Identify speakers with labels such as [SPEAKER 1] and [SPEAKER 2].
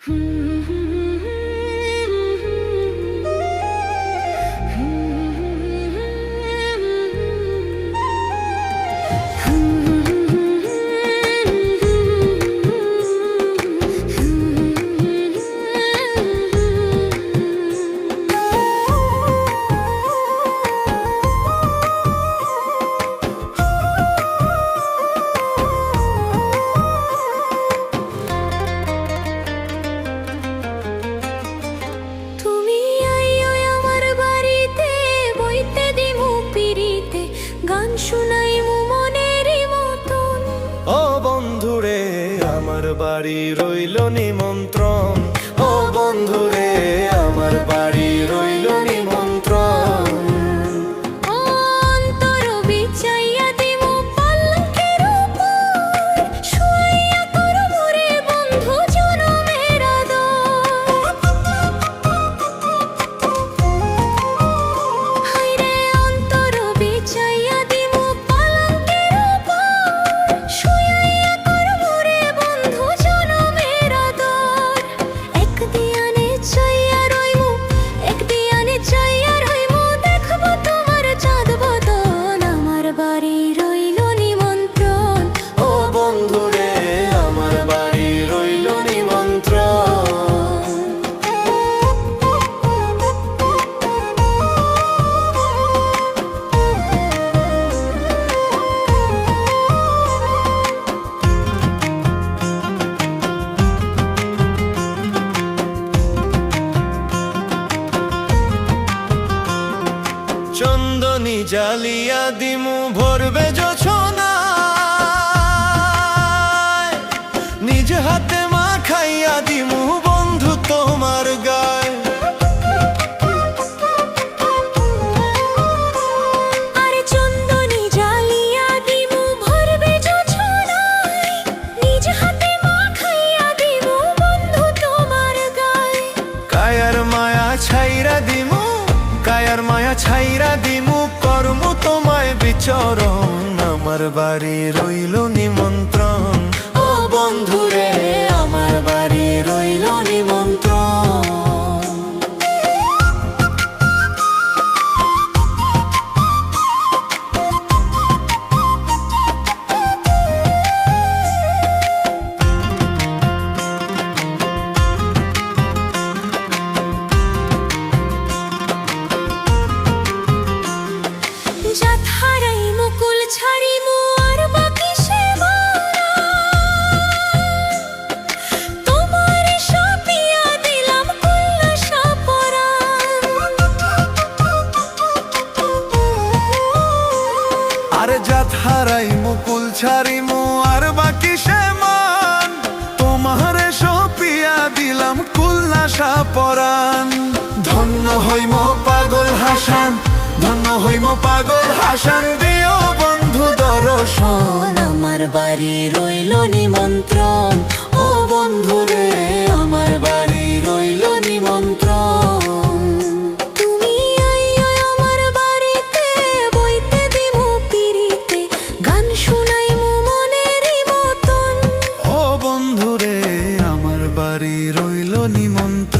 [SPEAKER 1] ও বন্ধুরে আমার বাড়ি রইল নিমন্ত্রণ, ও বন্ধুরে আমার বাড়ি রইল নিমন্ত্রণ। চন্দনী জালিয়া দিমু ভরবে জোছনায়, নিজ হাতে মা খাইয়া দিমু বন্ধু তোমার গায়।
[SPEAKER 2] আরে চন্দনী জালিয়া দিমু ভরবে জোছনায়, নিজ হাতে মা খাইয়া দিমু বন্ধু তোমার গায়।
[SPEAKER 1] কায়ার মায়া ছাইরা দিমু, কায়ার মায়া ছাইরা দিমু কর্ম তোমায় বিচরণ। আমার বাড়ি রইল নিমন্ত্রণ, ও বন্ধুরে আমার বাড়ি রইল নিমন্ত্রণ। আরে জাত হারাই মুকুল ছাড়িমু আর বাকি সে মান, তোমারে সপিয়া দিলাম কুল্লাসা পরাণ। ধন্য হইম পাগল হাসান, ধন্য হইম পাগল হাসান, দিও বন্ধু দর্শন।
[SPEAKER 2] আমার বাড়ি রইল নিমন্ত্রণ, ও বন্ধুরে আমার বাড়ি রইল নিমন্ত্রণ। তুমি আইও আমার বাড়িতে, বইতে দিমু পিরিতে, গান শুনাইমু মনেরই মতন।
[SPEAKER 1] ও বন্ধুরে আমার বাড়ি রইল নিমন্ত্রণ।